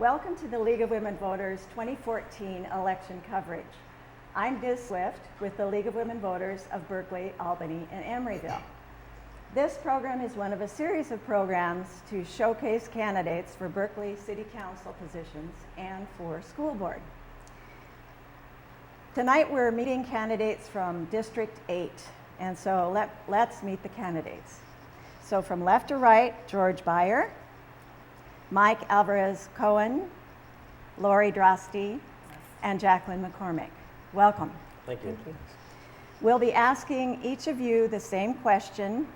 Welcome to the League of Women Voters 2014 election coverage. I'm Biz Swift with the League of Women Voters of Berkeley, Albany, and Emeryville. This program is one of a series of programs to showcase candidates for Berkeley City Council positions and for school board. Tonight we're meeting candidates from District 8, and so let's meet the candidates. So from left to right, George Beyer, Mike Alvarez Cohen, Lori Drosty, and Jacqueline McCormick. Welcome. Thank you. Thank you. We'll be asking each of you the same question,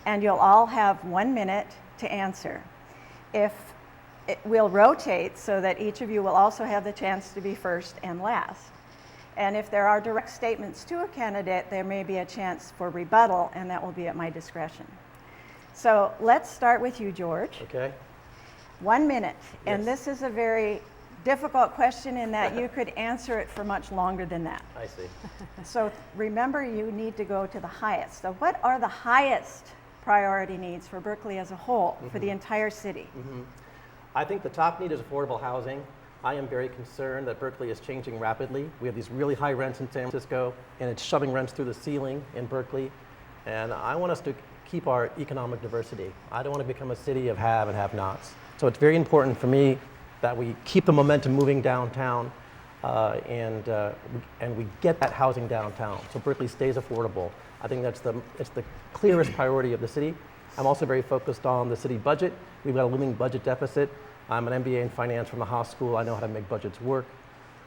and you'll all have 1 minute to answer. We'll rotate so that each of you will also have the chance to be first and last. And if there are direct statements to a candidate, there may be a chance for rebuttal, and that will be at my discretion. So let's start with you, George. Okay. 1 minute. And Yes. this is a very difficult question in that you could answer it for much longer than that. I see. So remember, you need to go to the highest. So what are the highest priority needs for Berkeley as a whole, for the entire city? I think the top need is affordable housing. I am very concerned that Berkeley is changing rapidly. We have these really high rents in San Francisco, and it's shoving rents through the ceiling in Berkeley. And I want us to keep our economic diversity. I don't want to become a city of have and have-nots. So it's very important for me that we keep the momentum moving downtown and we get that housing downtown so Berkeley stays affordable. I think it's the clearest priority of the city. I'm also very focused on the city budget. We've got a looming budget deficit. I'm an MBA in finance from the Haas School. I know how to make budgets work.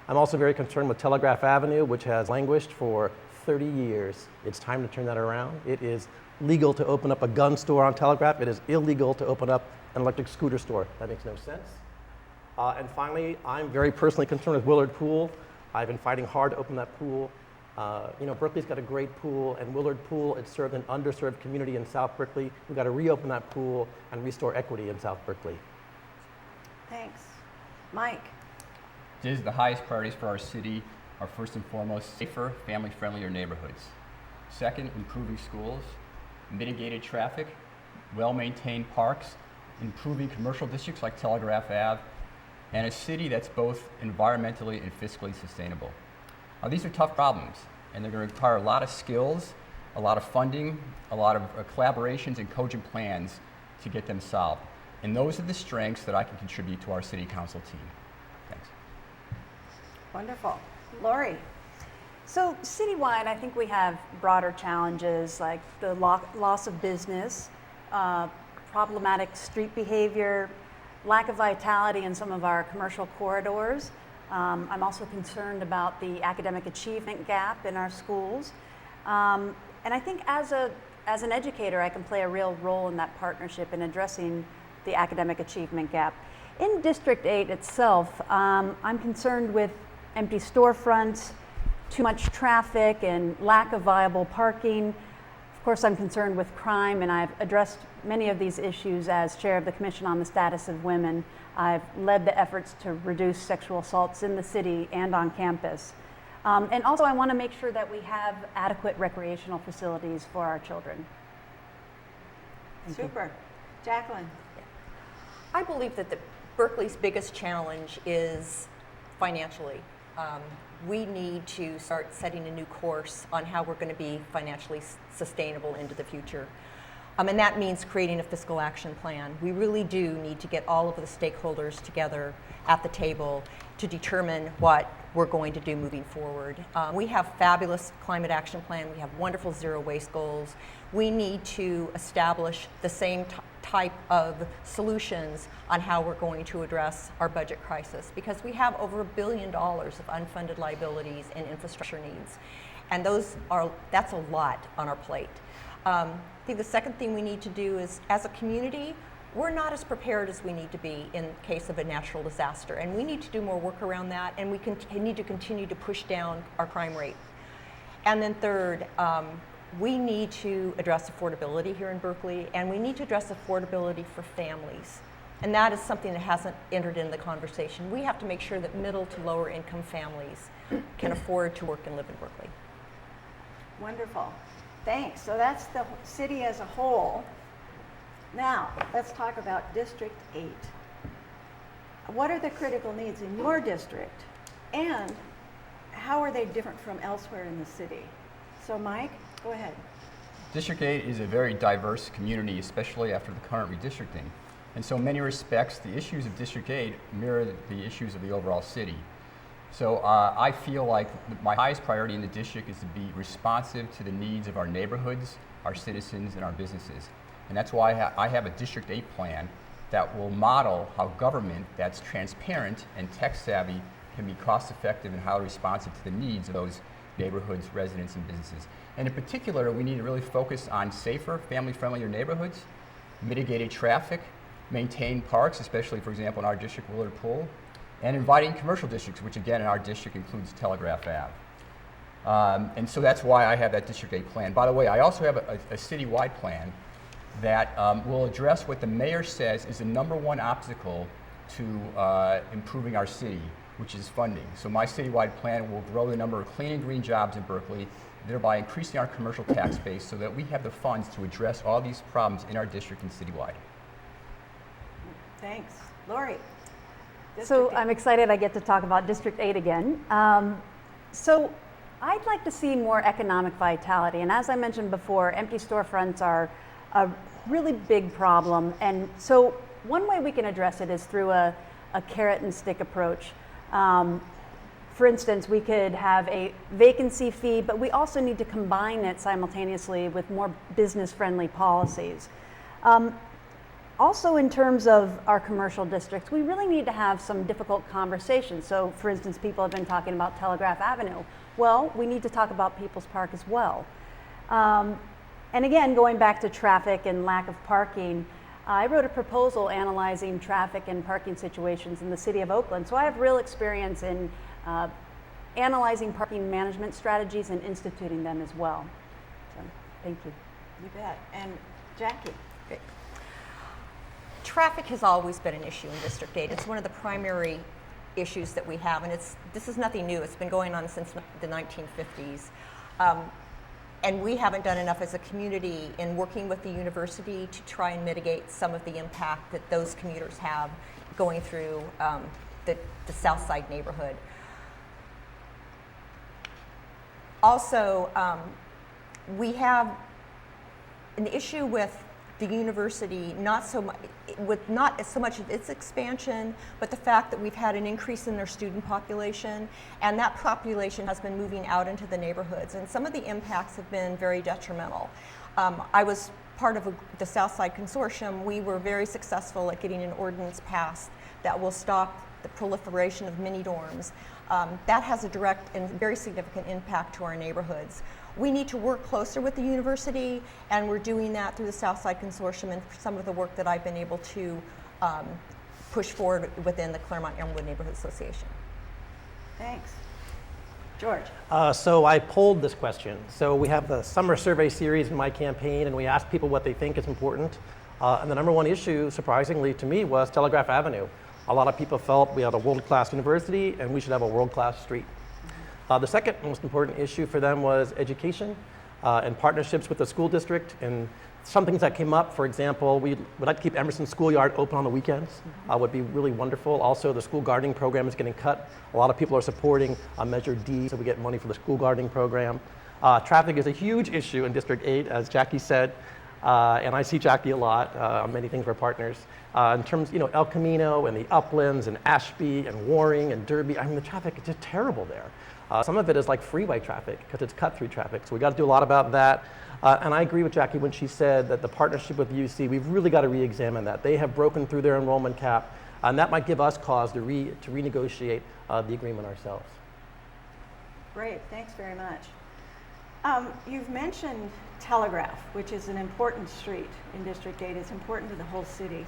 I'm also very concerned with Telegraph Avenue, which has languished for 30 years. It's time to turn that around. It is legal to open up a gun store on Telegraph. It is illegal to open up an electric scooter store. That makes no sense. And finally, I'm very personally concerned with Willard Pool. I've been fighting hard to open that pool. Berkeley's got a great pool, and Willard Pool, it served an underserved community in South Berkeley. We've got to reopen that pool and restore equity in South Berkeley. Thanks. Mike? The highest priorities for our city are first and foremost safer, family-friendlier neighborhoods. Second, improving schools, mitigated traffic, well-maintained parks, improving commercial districts like Telegraph Ave, and a city that's both environmentally and fiscally sustainable. Now, these are tough problems, and they're going to require a lot of skills, a lot of funding, a lot of collaborations and cogent plans to get them solved. And those are the strengths that I can contribute to our city council team. Thanks. Wonderful. Lori? So citywide, I think we have broader challenges like the loss of business, problematic street behavior, lack of vitality in some of our commercial corridors. I'm also concerned about the academic achievement gap in our schools. And I think as an educator, I can play a real role in that partnership in addressing the academic achievement gap. In District 8 itself, I'm concerned with empty storefronts, too much traffic, and lack of viable parking. Of course, I'm concerned with crime, and I've addressed many of these issues as chair of the Commission on the Status of Women. I've led the efforts to reduce sexual assaults in the city and on campus. And also, I want to make sure that we have adequate recreational facilities for our children. Super. Jacqueline? I believe that Berkeley's biggest challenge is financially. We need to start setting a new course on how we're going to be financially sustainable into the future. And that means creating a fiscal action plan. We really do need to get all of the stakeholders together at the table to determine what we're going to do moving forward. We have fabulous climate action plan. We have wonderful zero waste goals. We need to establish the same type of solutions on how we're going to address our budget crisis, because we have over $1 billion of unfunded liabilities and infrastructure needs. And that's a lot on our plate. I think the second thing we need to do is, as a community, we're not as prepared as we need to be in case of a natural disaster, and we need to do more work around that, and we need to continue to push down our crime rate. And then third, we need to address affordability here in Berkeley, and we need to address affordability for families. And that is something that hasn't entered into the conversation. We have to make sure that middle to lower income families can afford to work and live in Berkeley. Wonderful. Thanks. So that's the city as a whole. Now, let's talk about District 8. what are the critical needs in your district? And how are they different from elsewhere in the city? So Mike, go ahead. District 8 is a very diverse community, especially after the current redistricting. And so in many respects, the issues of District 8 mirror the issues of the overall city. So I feel like my highest priority in the district is to be responsive to the needs of our neighborhoods, our citizens, and our businesses. And that's why I have a District 8 plan that will model how government that's transparent and tech-savvy can be cost-effective and highly responsive to the needs of those neighborhoods, residents, and businesses. And in particular, we need to really focus on safer, family-friendlier neighborhoods, mitigated traffic, maintained parks, especially, for example, in our district, Willard Pool, and inviting commercial districts, which again in our district includes Telegraph Ave. And so that's why I have that District 8 plan. By the way, I also have a citywide plan that will address what the mayor says is the #1 obstacle to improving our city, which is funding. So my citywide plan will grow the number of clean and green jobs in Berkeley, thereby increasing our commercial tax base so that we have the funds to address all these problems in our district and citywide. Thanks. Lori. So District 8. I'm excited I get to talk about District 8 again. So I'd like to see more economic vitality. And as I mentioned before, empty storefronts are a really big problem. And so one way we can address it is through a carrot and stick approach. For instance, we could have a vacancy fee, but we also need to combine it simultaneously with more business-friendly policies. Also, in terms of our commercial districts, we really need to have some difficult conversations. So, for instance, people have been talking about Telegraph Avenue. Well, we need to talk about People's Park as well. And again, going back to traffic and lack of parking, I wrote a proposal analyzing traffic and parking situations in the city of Oakland. So I have real experience in analyzing parking management strategies and instituting them as well. So, thank you. You bet. And Jackie. Traffic has always been an issue in District 8. It's one of the primary issues that we have, and this is nothing new. It's been going on since the 1950s. And we haven't done enough as a community in working with the university to try and mitigate some of the impact that those commuters have going through the South Side neighborhood. Also, we have an issue with the university, not so much of its expansion, but the fact that we've had an increase in their student population, and that population has been moving out into the neighborhoods, and some of the impacts have been very detrimental. I was part of the Southside Consortium. We were very successful at getting an ordinance passed that will stop the proliferation of mini dorms. That has a direct and very significant impact to our neighborhoods. We need to work closer with the university, and we're doing that through the Southside Consortium and some of the work that I've been able to push forward within the Claremont-Elmwood Neighborhood Association. Thanks. George. So I polled this question. So we have the summer survey series in my campaign, and we asked people what they think is important. And the #1 issue, surprisingly to me, was Telegraph Avenue. A lot of people felt we had a world-class university and we should have a world-class street. The second most important issue for them was education and partnerships with the school district, and some things that came up. For example, we would like to keep Emerson Schoolyard open on the weekends. Would be really wonderful. Also, the school gardening program is getting cut. A lot of people are supporting Measure D, so we get money for the school gardening program. Traffic is a huge issue in District 8, as Jackie said, and I see Jackie a lot on many things for partners. In terms, El Camino and the Uplands and Ashby and Waring and Derby, I mean, the traffic is just terrible there. Some of it is like freeway traffic because it's cut-through traffic. So we got to do a lot about that. And I agree with Jackie when she said that the partnership with UC, we've really got to re-examine that. They have broken through their enrollment cap, and that might give us cause to renegotiate the agreement ourselves. Great, thanks very much. You've mentioned Telegraph, which is an important street in District 8. It's important to the whole city.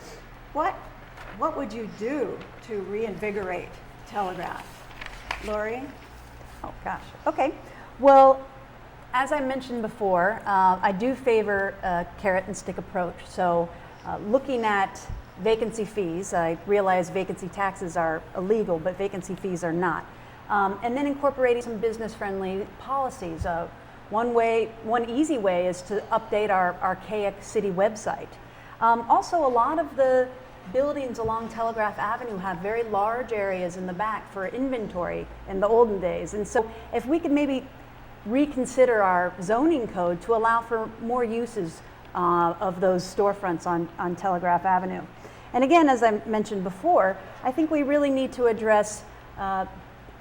What would you do to reinvigorate Telegraph? Lori? Oh, gosh. Okay. Well, as I mentioned before, I do favor a carrot and stick approach. So looking at vacancy fees, I realize vacancy taxes are illegal, but vacancy fees are not. And then incorporating some business-friendly policies. One easy way is to update our archaic city website. Also, a lot of the buildings along Telegraph Avenue have very large areas in the back for inventory in the olden days. And so if we could maybe reconsider our zoning code to allow for more uses of those storefronts on Telegraph Avenue. And again, as I mentioned before, I think we really need to address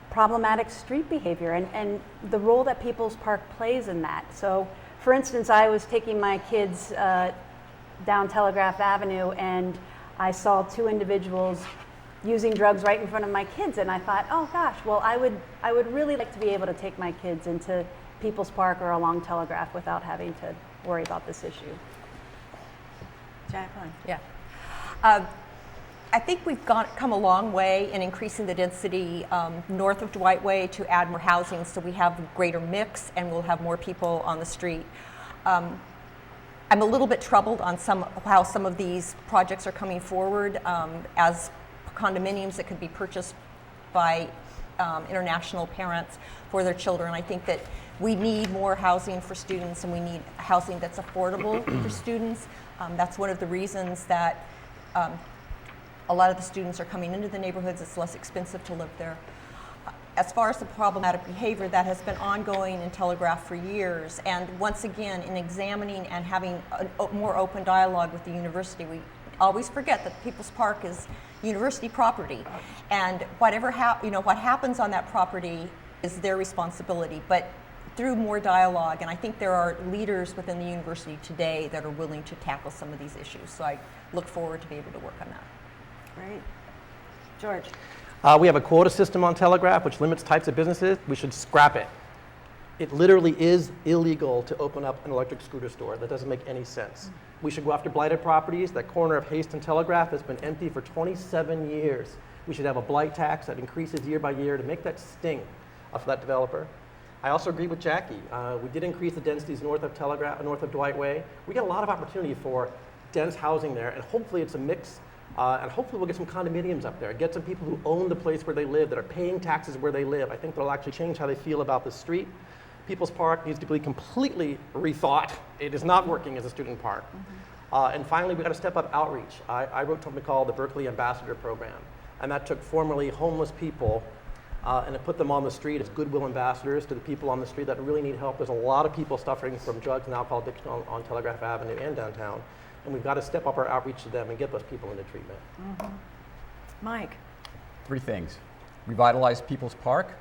problematic street behavior and the role that People's Park plays in that. So for instance, I was taking my kids down Telegraph Avenue and I saw two individuals using drugs right in front of my kids, and I thought, oh gosh, well I would really like to be able to take my kids into People's Park or along Telegraph without having to worry about this issue. Jacqueline. Yeah. I think we've come a long way in increasing the density north of Dwight Way to add more housing so we have a greater mix and we'll have more people on the street. I'm a little bit troubled on how some of these projects are coming forward as condominiums that could be purchased by international parents for their children. I think that we need more housing for students and we need housing that's affordable for students. That's one of the reasons that a lot of the students are coming into the neighborhoods. It's less expensive to live there. As far as the problematic behavior, that has been ongoing in Telegraph for years. And once again, in examining and having a more open dialogue with the university, we always forget that People's Park is university property. And what happens on that property is their responsibility. But through more dialogue, and I think there are leaders within the university today that are willing to tackle some of these issues. So I look forward to be able to work on that. Great. George. We have a quota system on Telegraph which limits types of businesses. We should scrap it. It literally is illegal to open up an electric scooter store. That doesn't make any sense. We should go after blighted properties. That corner of Haste and Telegraph has been empty for 27 years. We should have a blight tax that increases year by year to make that sting for that developer. I also agree with Jackie. We did increase the densities north of Telegraph, north of Dwight Way. We get a lot of opportunity for dense housing there, and hopefully it's a mix. And hopefully we'll get some condominiums up there, get some people who own the place where they live, that are paying taxes where they live. I think that'll actually change how they feel about the street. People's Park needs to be completely rethought. It is not working as a student park. And finally, we've got to step up outreach. I wrote something called the Berkeley Ambassador Program, and that took formerly homeless people and it put them on the street as goodwill ambassadors to the people on the street that really need help. There's a lot of people suffering from drugs and alcohol addiction on Telegraph Avenue and downtown. And we've got to step up our outreach to them and get those people into treatment. Mike. 3 things. Revitalize People's Park,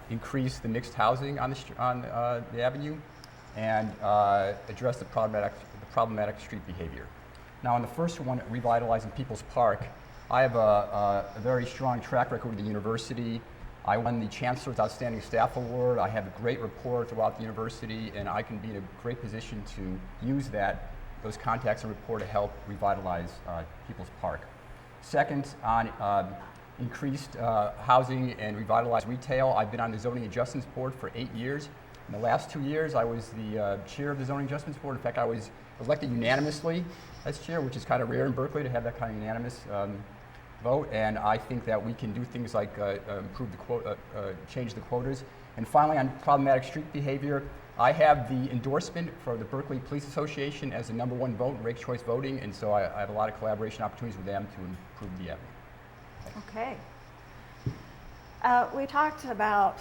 increase the mixed housing on the avenue, and address the problematic street behavior. Now, on the first one, revitalizing People's Park, I have a very strong track record with the university. I won the Chancellor's Outstanding Staff Award. I have a great rapport throughout the university, and I can be in a great position to use those contacts and rapport to help revitalize People's Park. Second, on increased housing and revitalized retail, I've been on the Zoning Adjustments Board for 8 years. In the last 2 years, I was the chair of the Zoning Adjustments Board. In fact, I was elected unanimously as chair, which is kind of rare in Berkeley to have that kind of unanimous vote. And I think that we can do things like improve the quota, change the quotas. And finally, on problematic street behavior, I have the endorsement for the Berkeley Police Association as the #1 vote in ranked choice voting, and so I have a lot of collaboration opportunities with them to improve the avenue. Okay. We talked about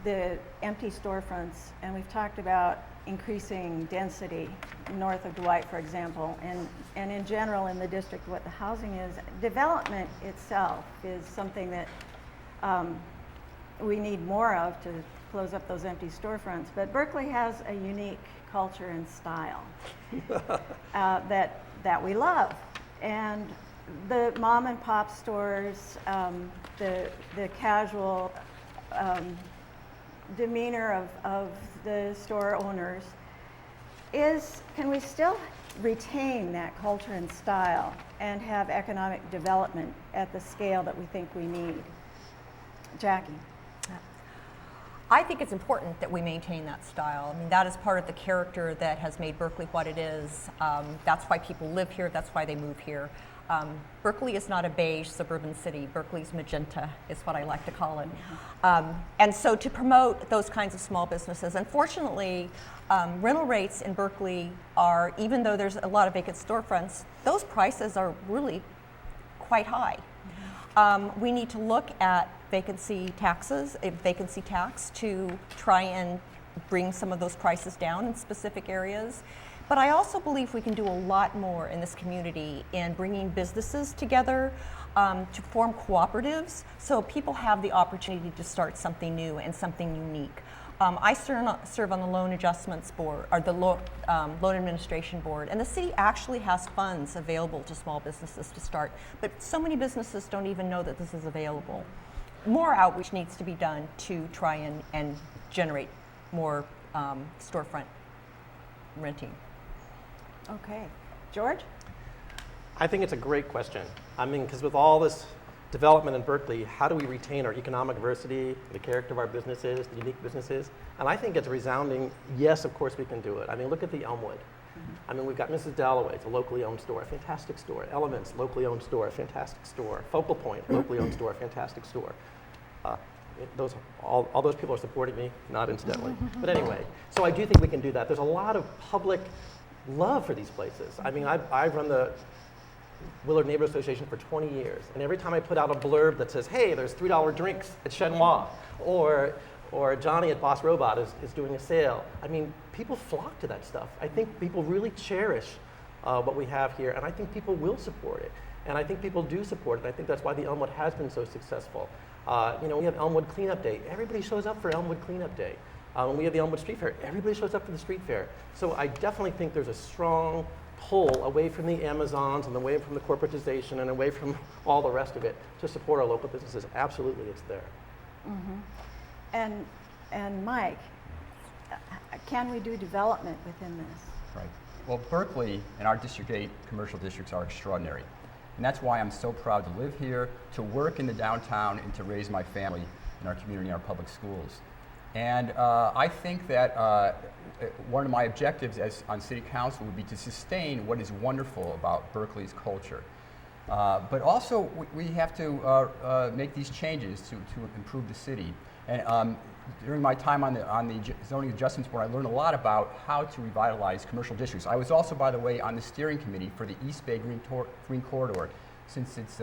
the empty storefronts, and we've talked about increasing density north of Dwight, for example, and in general in the district, what the housing is. Development itself is something that we need more of to close up those empty storefronts. But Berkeley has a unique culture and style that we love. And the mom and pop stores, the casual demeanor of the store owners can we still retain that culture and style and have economic development at the scale that we think we need? Jackie. I think it's important that we maintain that style. I mean, that is part of the character that has made Berkeley what it is. That's why people live here. That's why they move here. Berkeley is not a beige suburban city. Berkeley's magenta is what I like to call it. And so to promote those kinds of small businesses, unfortunately, rental rates in Berkeley are, even though there's a lot of vacant storefronts, those prices are really quite high. We need to look at vacancy taxes, a vacancy tax, to try and bring some of those prices down in specific areas. But I also believe we can do a lot more in this community in bringing businesses together to form cooperatives so people have the opportunity to start something new and something unique. I serve on the Loan Adjustments Board, or the Loan Administration Board, and the city actually has funds available to small businesses to start, but so many businesses don't even know that this is available. More outreach needs to be done to try and generate more storefront renting. Okay. George? I think it's a great question. I mean, because with all this development in Berkeley, how do we retain our economic diversity, the character of our businesses, the unique businesses? And I think it's a resounding yes, of course we can do it. I mean, look at the Elmwood. I mean, we've got Mrs. Dalloway, it's a locally owned store, a fantastic store. Elements, locally owned store, a fantastic store. Focal Point, locally owned store, a fantastic store. All those people are supporting me, not incidentally. But anyway, so I do think we can do that. There's a lot of public love for these places. I mean, I've run the Willard Neighborhood Association for 20 years, and every time I put out a blurb that says, hey, there's $3 drinks at Chenois, or Johnny at Boss Robot is doing a sale, I mean, people flock to that stuff. I think people really cherish what we have here, and I think people will support it. And I think people do support it, and I think that's why the Elmwood has been so successful. You know, we have Elmwood Cleanup Day. Everybody shows up for Elmwood Cleanup Day. When we have the Elmwood Street Fair, everybody shows up for the street fair. So I definitely think there's a strong pull away from the Amazons and away from the corporatization and away from all the rest of it to support our local businesses. Absolutely, it's there. Mm-hmm. And Mike, can we do development within this? Right. Well, Berkeley and our District 8 commercial districts are extraordinary. And that's why I'm so proud to live here, to work in the downtown, and to raise my family in our community, in our public schools. And I think that one of my objectives on City Council would be to sustain what is wonderful about Berkeley's culture. But also, we have to make these changes to improve the city. And during my time on the Zoning Adjustments Board, I learned a lot about how to revitalize commercial districts. I was also, by the way, on the steering committee for the East Bay Green Corridor since its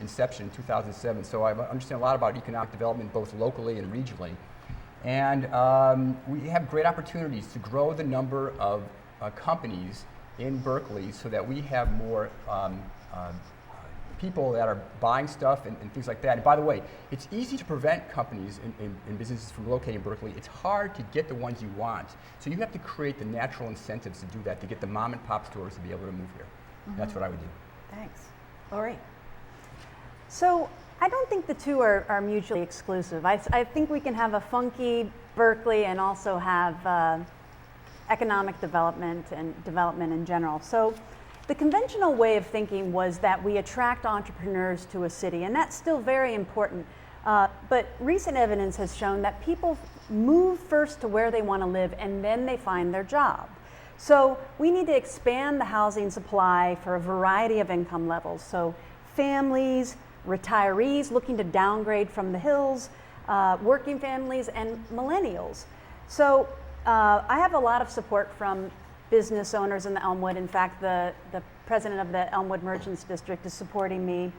inception in 2007. So I understand a lot about economic development, both locally and regionally. And we have great opportunities to grow the number of companies in Berkeley so that we have more people that are buying stuff and things like that. And by the way, it's easy to prevent companies and businesses from locating in Berkeley. It's hard to get the ones you want. So you have to create the natural incentives to do that, to get the mom and pop stores to be able to move here. Mm-hmm. That's what I would do. Thanks. Lori? So I don't think the two are mutually exclusive. I think we can have a funky Berkeley and also have economic development and development in general. So the conventional way of thinking was that we attract entrepreneurs to a city, and that's still very important. But recent evidence has shown that people move first to where they want to live, and then they find their job. So we need to expand the housing supply for a variety of income levels. So families, retirees looking to downgrade from the hills, working families, and millennials. So I have a lot of support from business owners in the Elmwood. In fact, the president of the Elmwood Merchants District is supporting me.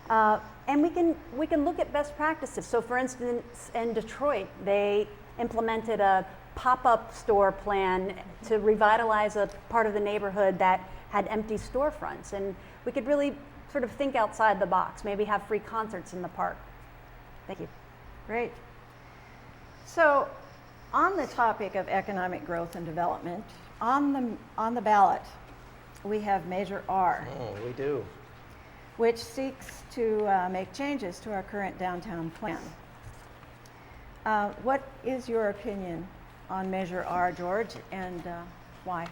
And we can look at best practices. So for instance, in Detroit, they implemented a pop-up store plan to revitalize a part of the neighborhood that had empty storefronts. And we could really sort of think outside the box, maybe have free concerts in the park. Thank you. Great. So on the topic of economic growth and development, on the ballot, we have Measure R. Oh, we do. Which seeks to make changes to our current downtown plan. What is your opinion on Measure R, George, and why?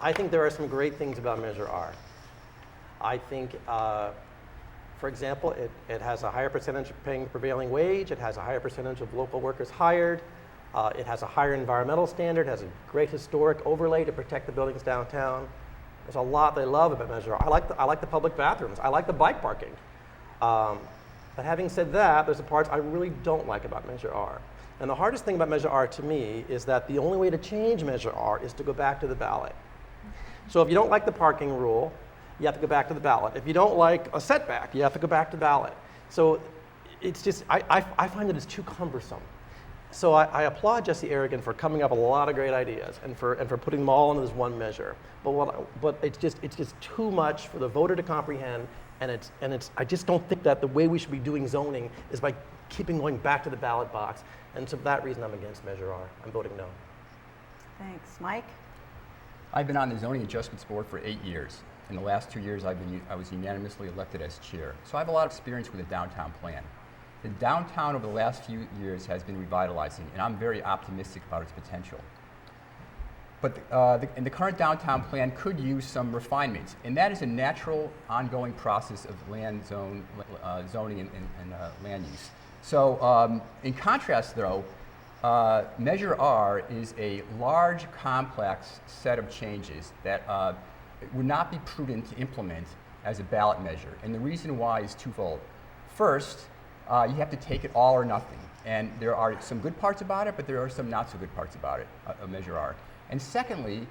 I think there are some great things about Measure R. I think, for For example, it has a higher percentage of paying the prevailing wage, it has a higher percentage of local workers hired, it has a higher environmental standard, has a great historic overlay to protect the buildings downtown. There's a lot they love about Measure R. I like the public bathrooms, I like the bike parking. But having said that, there's the parts I really don't like about Measure R. And the hardest thing about Measure R to me is that the only way to change Measure R is to go back to the ballot. So if you don't like the parking rule, you have to go back to the ballot. If you don't like a setback, you have to go back to the ballot. So it's just, I find that it's too cumbersome. So I applaud Jesse Aragon for coming up with a lot of great ideas and for putting them all into this one measure. But it's just too much for the voter to comprehend, and I just don't think that the way we should be doing zoning is by keeping going back to the ballot box. And so for that reason, I'm against Measure R. I'm voting no. Thanks. Mike? I've been on the Zoning Adjustments Board for 8 years. In the last 2 years, I was unanimously elected as chair. So I have a lot of experience with the downtown plan. The downtown over the last few years has been revitalizing, and I'm very optimistic about its potential. But the current downtown plan could use some refinements, and that is a natural, ongoing process of zoning and land use. So in contrast, though, Measure R is a large, complex set of changes that would not be prudent to implement as a ballot measure. And the reason why is twofold. First, you have to take it all or nothing. And there are some good parts about it, but there are some not so good parts about it, Measure R. And secondly,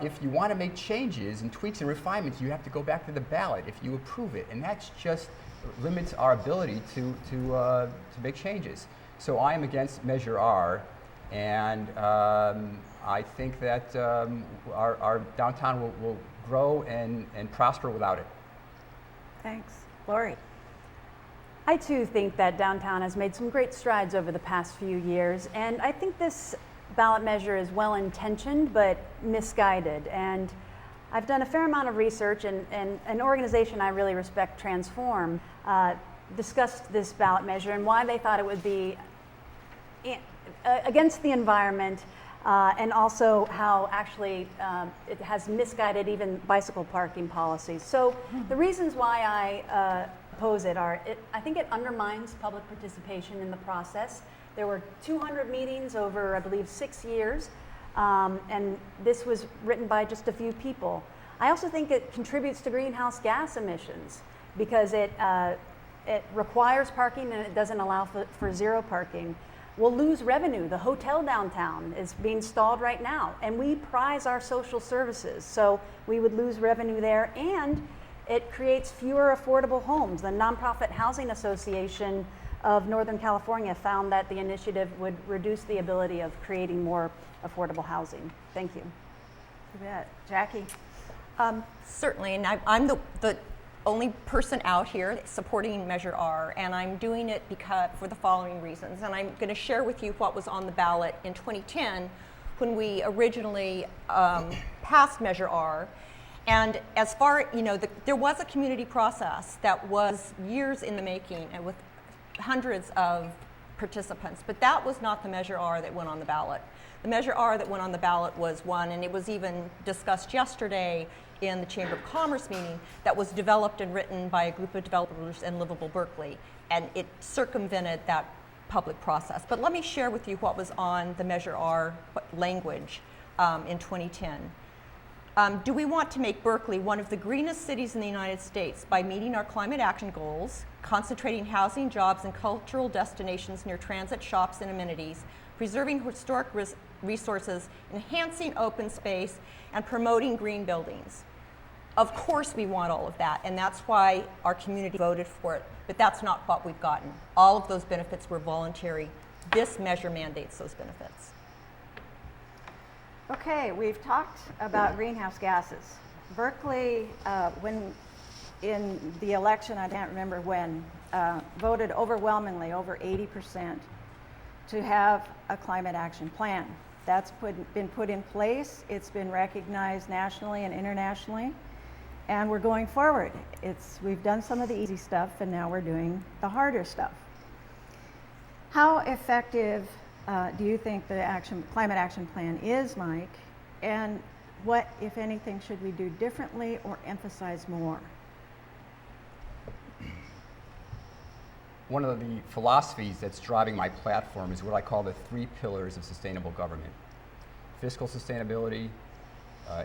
if you want to make changes and tweaks and refinements, you have to go back to the ballot if you approve it. And that just limits our ability to make changes. So I am against Measure R, and I think that our downtown will grow and prosper without it. Thanks. Lori? I too think that downtown has made some great strides over the past few years, and I think this ballot measure is well intentioned but misguided. And I've done a fair amount of research, and an organization I really respect, Transform, discussed this ballot measure and why they thought it would be against the environment, and also how actually it has misguided even bicycle parking policies. So the reasons why I oppose it are, I think it undermines public participation in the process. There were 200 meetings over, I believe, 6 years, and this was written by just a few people. I also think it contributes to greenhouse gas emissions because it requires parking and it doesn't allow for zero parking. We'll lose revenue. The hotel downtown is being stalled right now, and we prize our social services, so we would lose revenue there, and it creates fewer affordable homes. The Nonprofit Housing Association of Northern California found that the initiative would reduce the ability of creating more affordable housing. Thank you. You bet. Jackie? Certainly, and I'm the only person out here supporting Measure R, and I'm doing it for the following reasons. And I'm going to share with you what was on the ballot in 2010 when we originally passed Measure R. And as far, there was a community process that was years in the making and with hundreds of participants, but that was not the Measure R that went on the ballot. The Measure R that went on the ballot was one, and it was even discussed yesterday in the Chamber of Commerce meeting, that was developed and written by a group of developers in Livable Berkeley, and it circumvented that public process. But let me share with you what was on the Measure R language in 2010. Do we want to make Berkeley one of the greenest cities in the United States by meeting our climate action goals, concentrating housing, jobs, and cultural destinations near transit, shops, and amenities, preserving historic resources, enhancing open space, and promoting green buildings? Of course we want all of that, and that's why our community voted for it, but that's not what we've gotten. All of those benefits were voluntary. This measure mandates those benefits. Okay, we've talked about greenhouse gases. Berkeley, when in the election, I can't remember when, voted overwhelmingly, over 80%, to have a climate action plan. That's been put in place. It's been recognized nationally and internationally, and we're going forward. We've done some of the easy stuff, and now we're doing the harder stuff. How effective do you think the climate action plan is, Mike? And what, if anything, should we do differently or emphasize more? one of the philosophies that's driving my platform is what I call the 3 pillars of sustainable government: fiscal sustainability,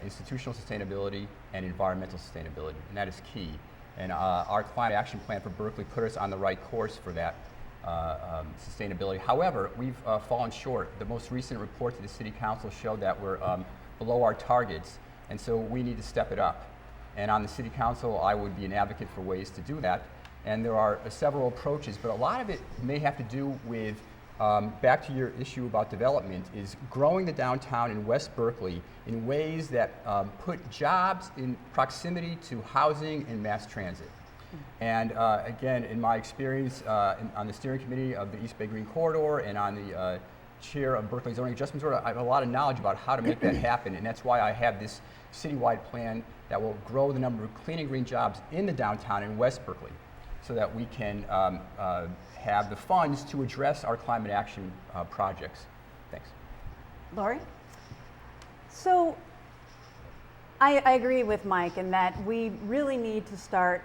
institutional sustainability, and environmental sustainability, and that is key. And our climate action plan for Berkeley put us on the right course for that sustainability. However, we've fallen short. The most recent report to the City Council showed that we're below our targets, and so we need to step it up. And on the City Council, I would be an advocate for ways to do that. And there are several approaches, but a lot of it may have to do with, back to your issue about development, is growing the downtown in West Berkeley in ways that put jobs in proximity to housing and mass transit. And again, in my experience on the steering committee of the East Bay Green Corridor and on the chair of Berkeley Zoning Adjustment Board, I have a lot of knowledge about how to make that happen, and that's why I have this citywide plan that will grow the number of clean and green jobs in the downtown in West Berkeley, so that we can have the funds to address our climate action projects. Thanks. Lori? So I agree with Mike in that we really need to start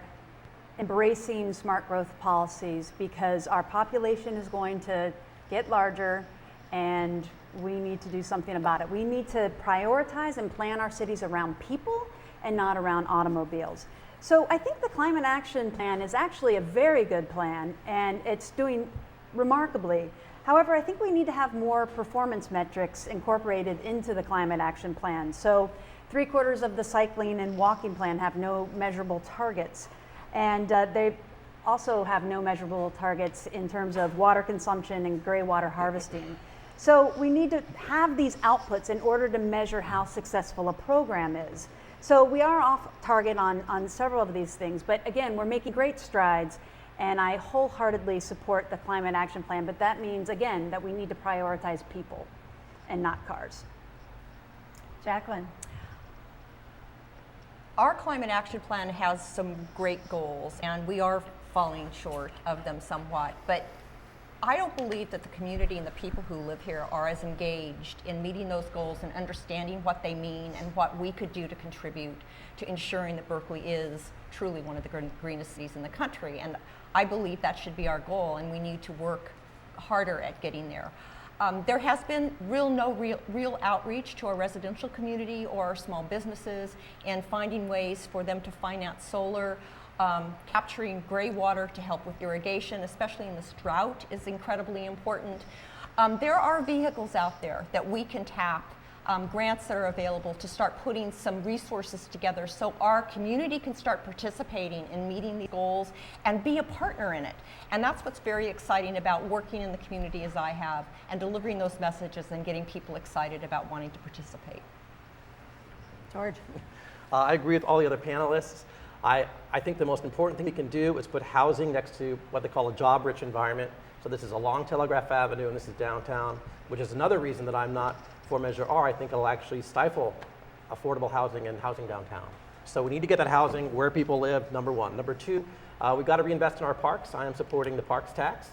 embracing smart growth policies, because our population is going to get larger and we need to do something about it. We need to prioritize and plan our cities around people and not around automobiles. So I think the Climate Action Plan is actually a very good plan, and it's doing remarkably. However, I think we need to have more performance metrics incorporated into the Climate Action Plan. So 3/4 of the cycling and walking plan have no measurable targets. And they also have no measurable targets in terms of water consumption and gray water harvesting. So we need to have these outputs in order to measure how successful a program is. So we are off target on several of these things, but again, we're making great strides, and I wholeheartedly support the Climate Action Plan, but that means, again, that we need to prioritize people and not cars. Jacqueline? Our Climate Action Plan has some great goals, and we are falling short of them somewhat, but I don't believe that the community and the people who live here are as engaged in meeting those goals and understanding what they mean and what we could do to contribute to ensuring that Berkeley is truly one of the greenest cities in the country. And I believe that should be our goal, and we need to work harder at getting there. There has been real outreach to our residential community or our small businesses, and finding ways for them to finance solar. Capturing gray water to help with irrigation, especially in this drought, is incredibly important. There are vehicles out there that we can tap, grants that are available to start putting some resources together so our community can start participating in meeting the goals and be a partner in it. And that's what's very exciting about working in the community as I have, and delivering those messages and getting people excited about wanting to participate. George? I agree with all the other panelists. I think the most important thing we can do is put housing next to what they call a job-rich environment. So this is along Telegraph Avenue, and this is downtown, which is another reason that I'm not for Measure R. I think it'll actually stifle affordable housing and housing downtown. So we need to get that housing where people live, number one. Number two, we've got to reinvest in our parks. I am supporting the parks tax.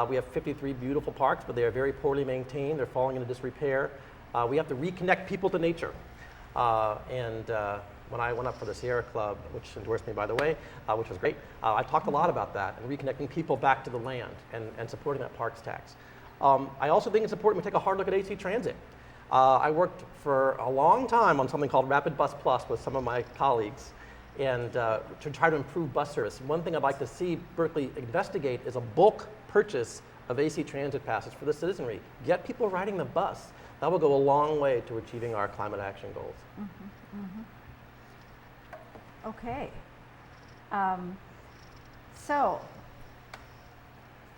We have 53 beautiful parks, but they are very poorly maintained. They're falling into disrepair. We have to reconnect people to nature. When I went up for the Sierra Club, which endorsed me, by the way, which was great, I talked a lot about that and reconnecting people back to the land and supporting that parks tax. I also think it's important we take a hard look at AC Transit. I worked for a long time on something called Rapid Bus Plus with some of my colleagues, and to try to improve bus service. One thing I'd like to see Berkeley investigate is a bulk purchase of AC Transit passes for the citizenry. Get people riding the bus. That will go a long way to achieving our climate action goals. Mm-hmm, mm-hmm. Okay. So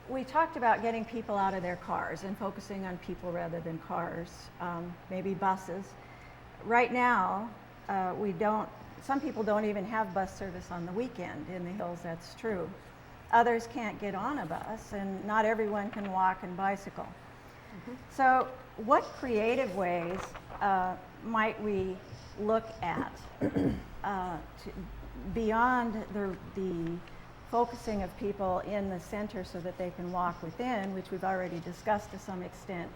we talked about getting people out of their cars and focusing on people rather than cars, maybe buses. Right now, some people don't even have bus service on the weekend in the hills, that's true. Others can't get on a bus, and not everyone can walk and bicycle. Mm-hmm. So what creative ways might we look at beyond the focusing of people in the center so that they can walk within, which we've already discussed to some extent,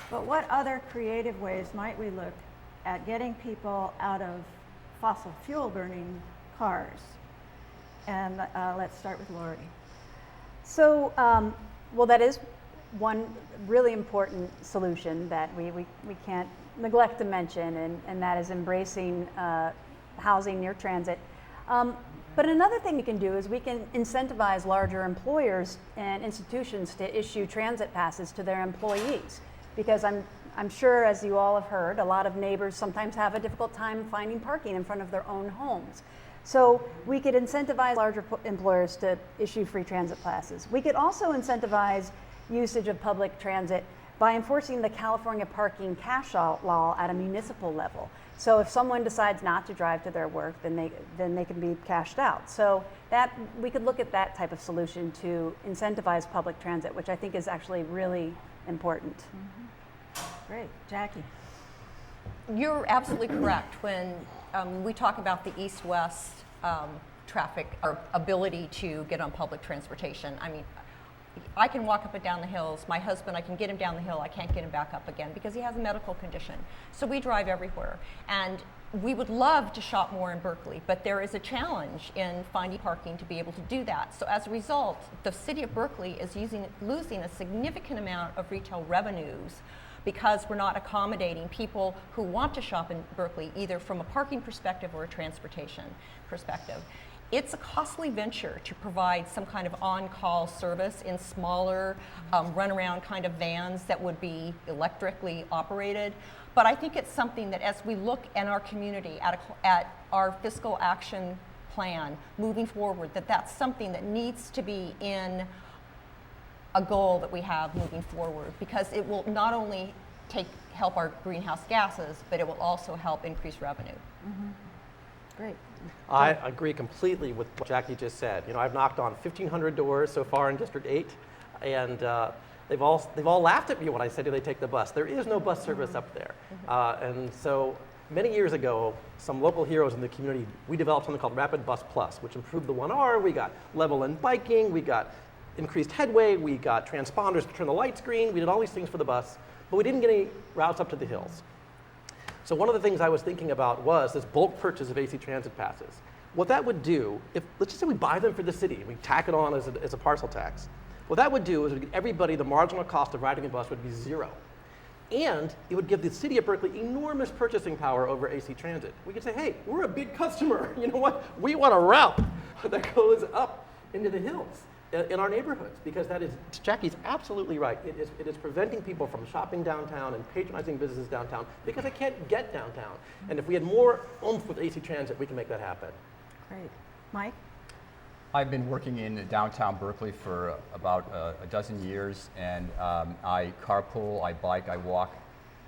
but what other creative ways might we look at getting people out of fossil fuel burning cars? And let's start with Lori. So, well, that is one really important solution that we can't neglect to mention, and that is embracing housing near transit. But another thing we can do is we can incentivize larger employers and institutions to issue transit passes to their employees, because I'm sure, as you all have heard, a lot of neighbors sometimes have a difficult time finding parking in front of their own homes. So we could incentivize larger employers to issue free transit passes. We could also incentivize usage of public transit by enforcing the California parking cash out law at a municipal level. So if someone decides not to drive to their work, then they can be cashed out. So that we could look at that type of solution to incentivize public transit, which I think is actually really important. Great. Jackie? You're absolutely correct. When we talk about the east-west traffic, our ability to get on public transportation, I mean, I can walk up and down the hills. My husband, I can get him down the hill. I can't get him back up again because he has a medical condition. So we drive everywhere. And we would love to shop more in Berkeley, but there is a challenge in finding parking to be able to do that. So as a result, the city of Berkeley is losing a significant amount of retail revenues because we're not accommodating people who want to shop in Berkeley, either from a parking perspective or a transportation perspective. It's a costly venture to provide some kind of on-call service in smaller runaround kind of vans that would be electrically operated. But I think it's something that, as we look in our community at our fiscal action plan moving forward, that's something that needs to be in a goal that we have moving forward, because it will not only help our greenhouse gases, but it will also help increase revenue. Great. I agree completely with what Jackie just said. You know, I've knocked on 1,500 doors so far in District 8, and they've all laughed at me when I said, do they take the bus? There is no bus service up there. And so many years ago, some local heroes in the community, we developed something called Rapid Bus Plus, which improved the 1R. We got level and biking, we got increased headway, we got transponders to turn the lights green, we did all these things for the bus, but we didn't get any routes up to the hills. So one of the things I was thinking about was this bulk purchase of AC Transit passes. What that would do, let's just say we buy them for the city, we tack it on as a parcel tax. What that would do is it would give everybody the marginal cost of riding a bus would be zero. And it would give the city of Berkeley enormous purchasing power over AC Transit. We could say, hey, we're a big customer. You know what? We want a route that goes up into the hills in our neighborhoods, because that is, Jackie's absolutely right. It is preventing people from shopping downtown and patronizing businesses downtown because they can't get downtown. And if we had more oomph with AC Transit, we can make that happen. Great. Mike? I've been working in downtown Berkeley for about a dozen years, and I carpool, I bike, I walk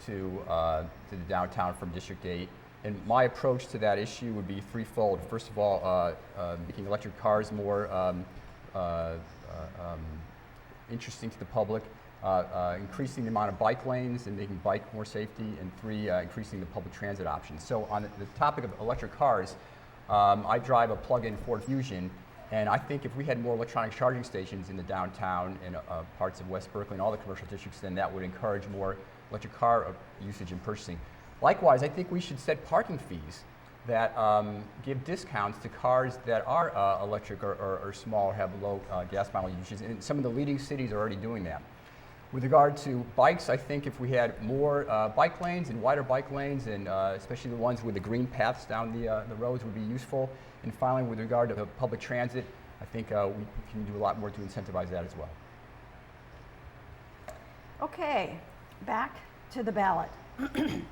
to the downtown from District 8. And my approach to that issue would be threefold. First of all, making electric cars more interesting to the public, increasing the amount of bike lanes and making bike more safety, and 3, increasing the public transit options. So on the topic of electric cars, I drive a plug-in Ford Fusion, and I think if we had more electronic charging stations in the downtown and parts of West Berkeley and all the commercial districts, then that would encourage more electric car usage and purchasing. Likewise, I think we should set parking fees that give discounts to cars that are electric or small or have low gas mileage uses. And some of the leading cities are already doing that. With regard to bikes, I think if we had more bike lanes and wider bike lanes, and especially the ones with the green paths down the roads, would be useful. And finally, with regard to public transit, I think we can do a lot more to incentivize that as well. Okay, back to the ballot.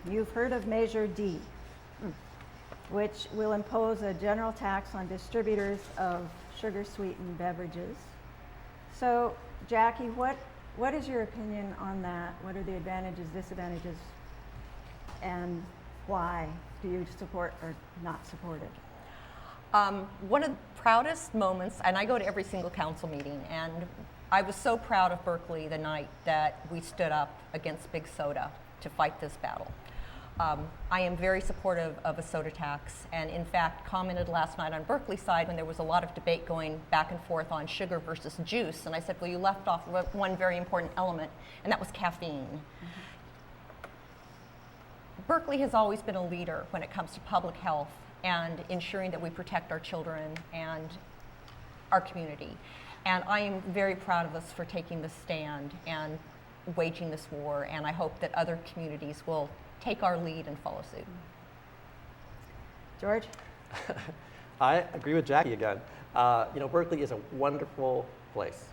You've heard of Measure D, which will impose a general tax on distributors of sugar-sweetened beverages. So, Jackie, what is your opinion on that? What are the advantages, disadvantages, and why do you support or not support it? One of the proudest moments, and I go to every single council meeting, and I was so proud of Berkeley the night that we stood up against Big Soda to fight this battle. I am very supportive of a soda tax, and in fact commented last night on Berkeley's side when there was a lot of debate going back and forth on sugar versus juice, and I said, well, you left off one very important element, and that was caffeine. Berkeley has always been a leader when it comes to public health and ensuring that we protect our children and our community. And I am very proud of us for taking this stand and waging this war, and I hope that other communities will take our lead and follow suit. George? I agree with Jackie again. Berkeley is a wonderful place,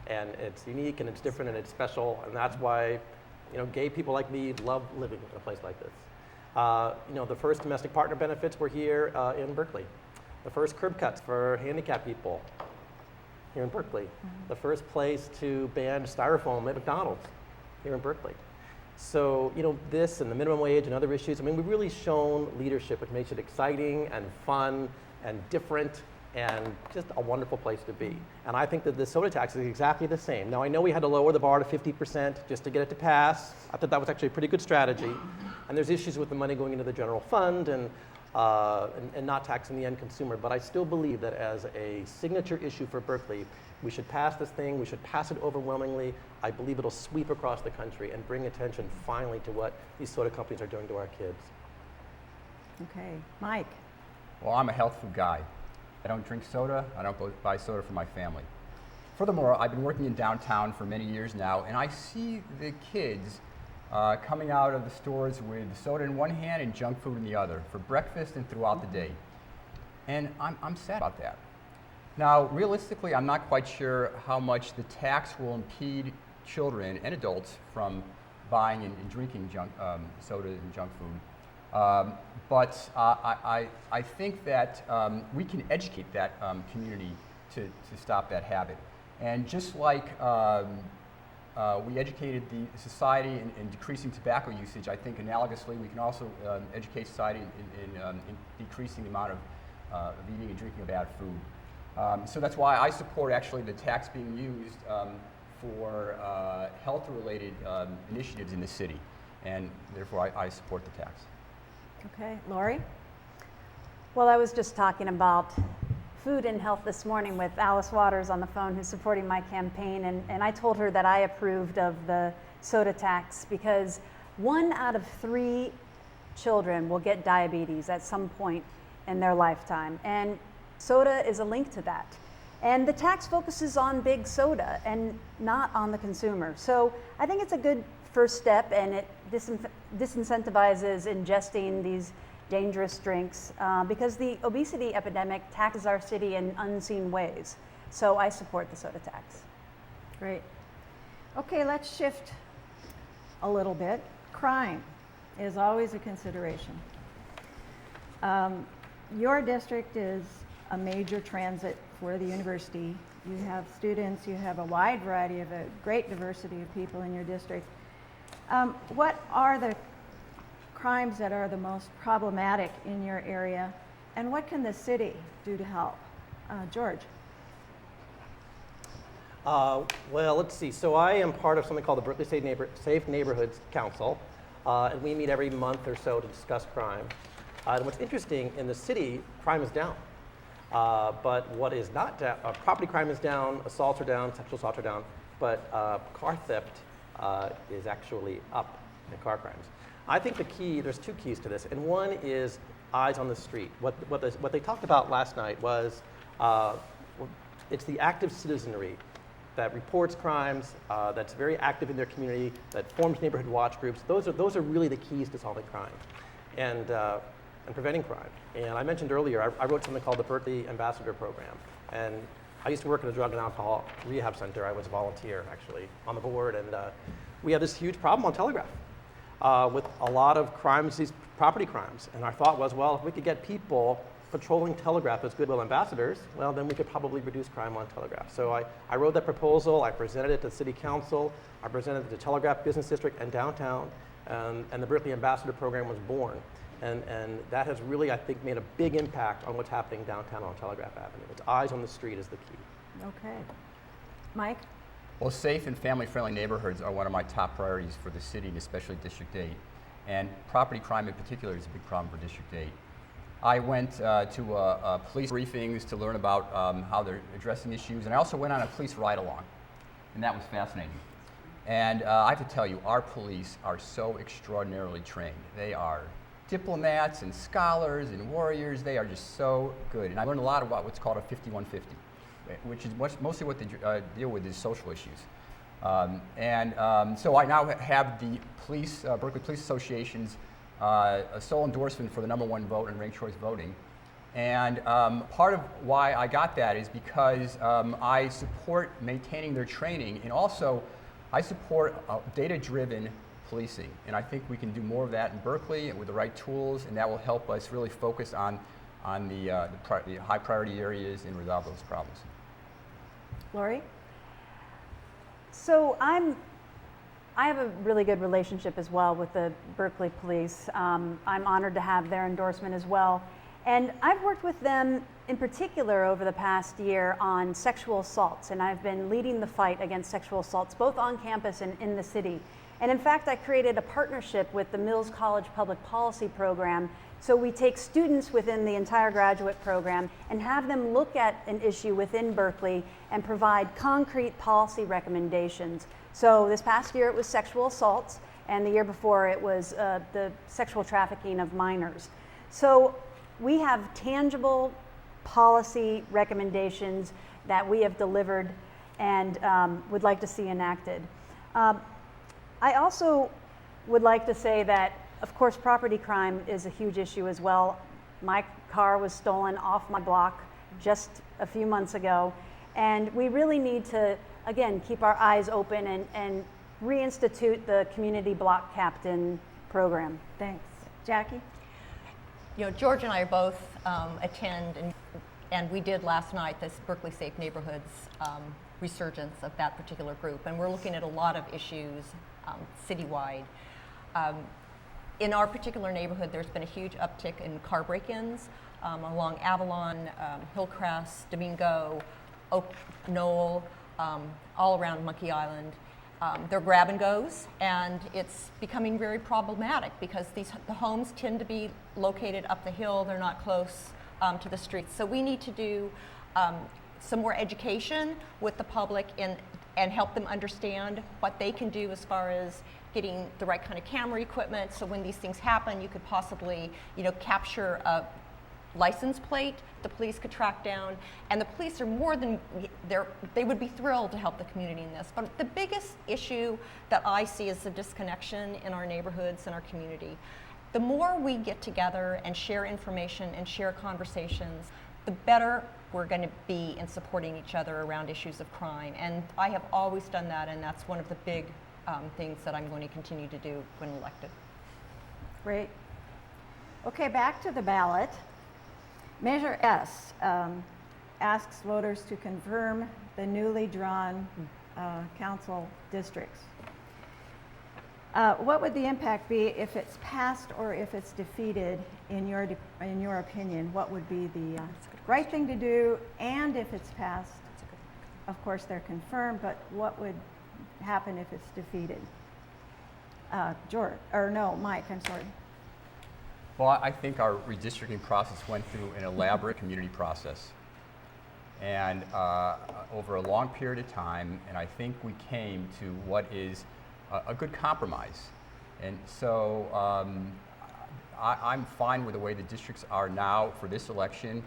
and it's unique and it's different and it's special, and that's why, gay people like me love living in a place like this. The first domestic partner benefits were here in Berkeley. The first curb cuts for handicapped people here in Berkeley. Mm-hmm. The first place to ban styrofoam at McDonald's here in Berkeley. So, this and the minimum wage and other issues, we've really shown leadership, which makes it exciting and fun and different and just a wonderful place to be. And I think that the soda tax is exactly the same. Now, I know we had to lower the bar to 50% just to get it to pass. I thought that was actually a pretty good strategy. And there's issues with the money going into the general fund and not taxing the end consumer. But I still believe that as a signature issue for Berkeley, we should pass this thing, we should pass it overwhelmingly. I believe it'll sweep across the country and bring attention finally to what these soda companies are doing to our kids. Okay, Mike? Well, I'm a health food guy. I don't drink soda, I don't go buy soda for my family. Furthermore, I've been working in downtown for many years now, and I see the kids coming out of the stores with soda in one hand and junk food in the other for breakfast and throughout the day. And I'm sad about that. Now, realistically, I'm not quite sure how much the tax will impede children and adults from buying and drinking soda and junk food. But I think that we can educate that community to stop that habit. And just like we educated the society in decreasing tobacco usage, I think analogously we can also educate society in decreasing the amount of eating and drinking of bad food. So that's why I support actually the tax being used for health-related initiatives in the city, and therefore I support the tax. Okay, Lori? Well, I was just talking about food and health this morning with Alice Waters on the phone, who's supporting my campaign, and I told her that I approved of the soda tax because 1 out of 3 children will get diabetes at some point in their lifetime, and soda is a link to that. And the tax focuses on big soda and not on the consumer. So I think it's a good first step, and it disincentivizes ingesting these dangerous drinks because the obesity epidemic taxes our city in unseen ways. So I support the soda tax. Great. Okay, let's shift a little bit. Crime is always a consideration. Your district is a major transit for the university. You have students, you have a wide variety of a great diversity of people in your district. What are the crimes that are the most problematic in your area, and what can the city do to help? George? Well, let's see. So I am part of something called the Berkeley Safe Neighborhoods Council, and we meet every month or so to discuss crime. And what's interesting, in the city, crime is down. But what is not down, property crime is down, assaults are down, sexual assaults are down, but car theft is actually up in car crimes. I think the key, there's 2 keys to this, and one is eyes on the street. What they talked about last night was it's the active citizenry that reports crimes, that's very active in their community, that forms neighborhood watch groups. Those are really the keys to solving crime and preventing crime. And I mentioned earlier, I wrote something called the Berkeley Ambassador Program. And I used to work in a drug and alcohol rehab center. I was a volunteer, actually, on the board. And we had this huge problem on Telegraph with a lot of crimes, these property crimes. And our thought was, well, if we could get people patrolling Telegraph as goodwill ambassadors, well, then we could probably reduce crime on Telegraph. So I wrote that proposal. I presented it to the city council. I presented it to Telegraph Business District and downtown. And the Berkeley Ambassador Program was born. And that has really, I think, made a big impact on what's happening downtown on Telegraph Avenue. It's eyes on the street is the key. Okay. Mike? Well, safe and family-friendly neighborhoods are one of my top priorities for the city, and especially District 8. And property crime in particular is a big problem for District 8. I went to police briefings to learn about how they're addressing issues, and I also went on a police ride-along, and that was fascinating. And I have to tell you, our police are so extraordinarily trained. They are diplomats and scholars and warriors. They are just so good. And I learned a lot about what's called a 5150. which is mostly what they deal with is social issues. So I now have the police, Berkeley Police Association's a sole endorsement for the #1 vote in ranked choice voting. And part of why I got that is because I support maintaining their training, and also I support data-driven policing. And I think we can do more of that in Berkeley with the right tools, and that will help us really focus on the high priority areas and resolve those problems. Lori? So I have a really good relationship as well with the Berkeley Police. I'm honored to have their endorsement as well. And I've worked with them in particular over the past year on sexual assaults, and I've been leading the fight against sexual assaults both on campus and in the city. And in fact, I created a partnership with the Mills College Public Policy Program. So we take students within the entire graduate program and have them look at an issue within Berkeley and provide concrete policy recommendations. So this past year it was sexual assaults, and the year before it was the sexual trafficking of minors. So we have tangible policy recommendations that we have delivered and would like to see enacted. I also would like to say that, of course, property crime is a huge issue as well. My car was stolen off my block just a few months ago, and we really need to, again, keep our eyes open and reinstitute the community block captain program. Thanks. Jackie? You know, George and I both attend, and we did last night this Berkeley Safe Neighborhoods resurgence of that particular group, and we're looking at a lot of issues citywide. In our particular neighborhood, there's been a huge uptick in car break-ins along Avalon, Hillcrest, Domingo, Oak Knoll, all around Monkey Island. They're grab and goes, and it's becoming very problematic because the homes tend to be located up the hill. They're not close to the streets. So we need to do some more education with the public and help them understand what they can do as far as getting the right kind of camera equipment, so when these things happen, you could possibly, capture a license plate the police could track down, and the police are they would be thrilled to help the community in this. But the biggest issue that I see is the disconnection in our neighborhoods and our community. The more we get together and share information and share conversations, the better we're going to be in supporting each other around issues of crime. And I have always done that, and that's one of the big things that I'm going to continue to do when elected. Great. Okay, back to the ballot. Measure S asks voters to confirm the newly drawn council districts. What would the impact be if it's passed or if it's defeated, in your opinion? What would be the right thing to do? And if it's passed, of course they're confirmed, but what would happen if it's defeated? Mike, I'm sorry. Well, I think our redistricting process went through an elaborate community process, and over a long period of time, and I think we came to what is a good compromise. And so I'm fine with the way the districts are now for this election,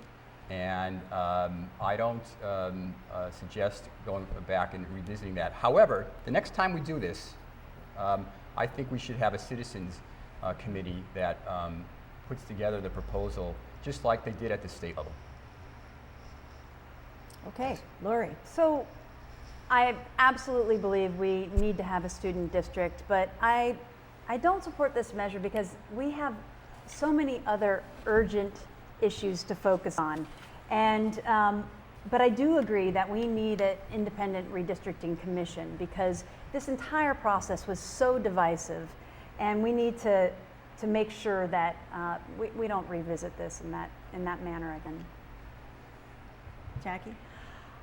and I don't suggest going back and revisiting that. However, the next time we do this, I think we should have a citizens committee that puts together the proposal just like they did at the state level. Okay, Lori. So I absolutely believe we need to have a student district, but I don't support this measure because we have so many other urgent issues to focus on. And but I do agree that we need an independent redistricting commission because this entire process was so divisive, and we need to make sure that we don't revisit this in that manner again. Jackie?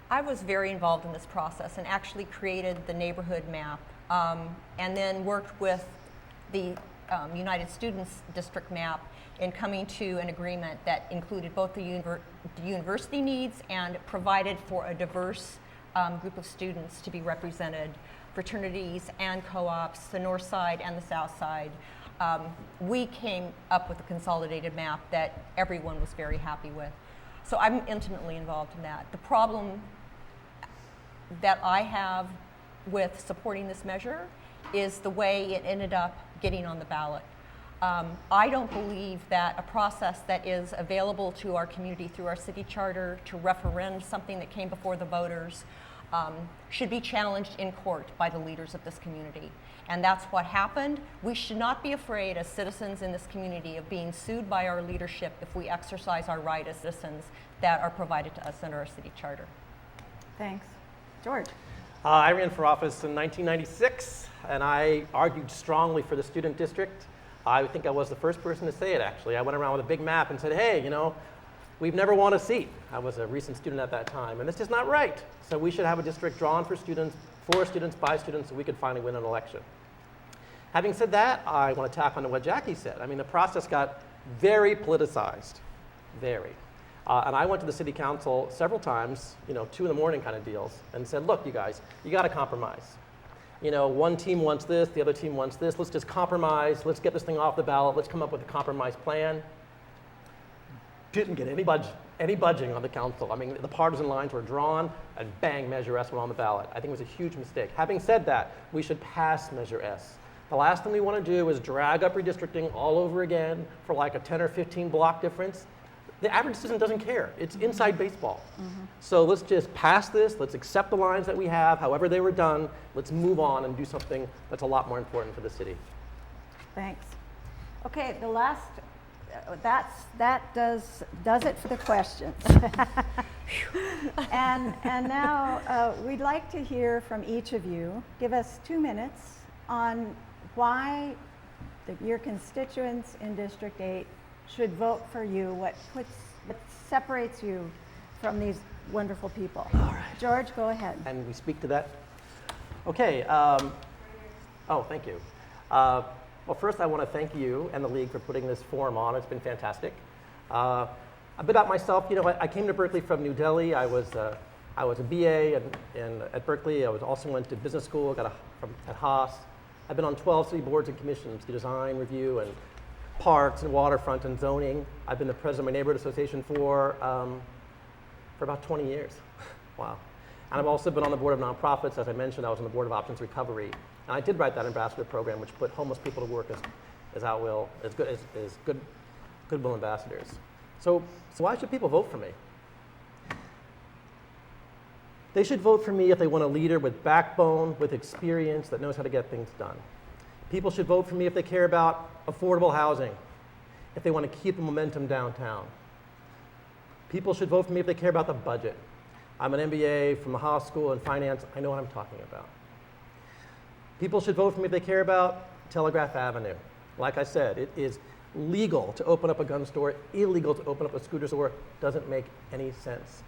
I was very involved in this process and actually created the neighborhood map and then worked with the United Students District map in coming to an agreement that included both the university needs and provided for a diverse group of students to be represented, fraternities and co-ops, the north side and the south side. We came up with a consolidated map that everyone was very happy with. So I'm intimately involved in that. The problem that I have with supporting this measure is the way it ended up getting on the ballot. I don't believe that a process that is available to our community through our city charter to referend something that came before the voters should be challenged in court by the leaders of this community. And that's what happened. We should not be afraid as citizens in this community of being sued by our leadership if we exercise our right as citizens that are provided to us under our city charter. Thanks. George? I ran for office in 1996, and I argued strongly for the student district. I think I was the first person to say it, actually. I went around with a big map and said, hey, you know, we've never won a seat. I was a recent student at that time, and it's just not right. So we should have a district drawn for students, by students, so we could finally win an election. Having said that, I want to tap on what Jackie said. I mean, the process got very politicized, very. And I went to the city council several times, 2 in the morning kind of deals, and said, look, you guys, you got to compromise. One team wants this, the other team wants this. Let's just compromise. Let's get this thing off the ballot. Let's come up with a compromise plan. Didn't get any budging on the council. I mean, the partisan lines were drawn, and bang, Measure S went on the ballot. I think it was a huge mistake. Having said that, we should pass Measure S. The last thing we want to do is drag up redistricting all over again for like a 10 or 15 block difference. The average citizen doesn't care. It's inside baseball. So let's just pass this. Let's accept the lines that we have, however they were done. Let's move on and do something that's a lot more important for the city. Thanks. Okay, the last, that does it for the questions. and now we'd like to hear from each of you. Give us 2 minutes on why your constituents in District 8 should vote for you, what separates you from these wonderful people. All right. George, go ahead. And we speak to that? Okay. Oh, thank you. Well, first I want to thank you and the League for putting this forum on. It's been fantastic. A bit about myself, I came to Berkeley from New Delhi. I was a BA at Berkeley. I also went to business school, at Haas. I've been on 12 city boards and commissions, design, review, and parks and waterfront and zoning. I've been the president of my neighborhood association for about 20 years. Wow. And I've also been on the board of nonprofits. As I mentioned, I was on the board of Options Recovery. And I did write that ambassador program, which put homeless people to work as goodwill ambassadors. So why should people vote for me? They should vote for me if they want a leader with backbone, with experience, that knows how to get things done. People should vote for me if they care about affordable housing, if they want to keep the momentum downtown. People should vote for me if they care about the budget. I'm an MBA from the Haas School in finance. I know what I'm talking about. People should vote for me if they care about Telegraph Avenue. Like I said, it is legal to open up a gun store, illegal to open up a scooter store. Doesn't make any sense.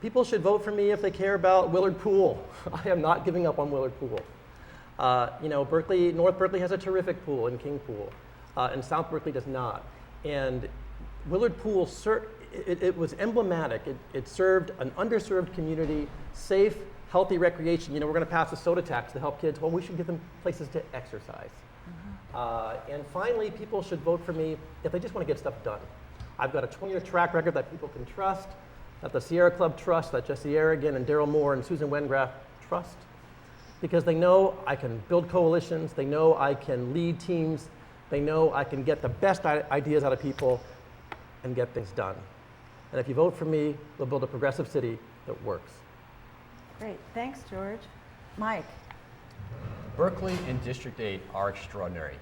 People should vote for me if they care about Willard Pool. I am not giving up on Willard Pool. North Berkeley has a terrific pool in King Pool, and South Berkeley does not. And Willard Pool, it was emblematic. It served an underserved community, safe, healthy recreation. We're going to pass a soda tax to help kids. Well, we should give them places to exercise. And finally, people should vote for me if they just want to get stuff done. I've got a 20-year track record that people can trust, that the Sierra Club trusts, that Jesse Aragon and Daryl Moore and Susan Wengraff trust, because they know I can build coalitions, they know I can lead teams, they know I can get the best ideas out of people and get things done. And if you vote for me, we'll build a progressive city that works. Great, thanks, George. Mike. Berkeley and District 8 are extraordinary.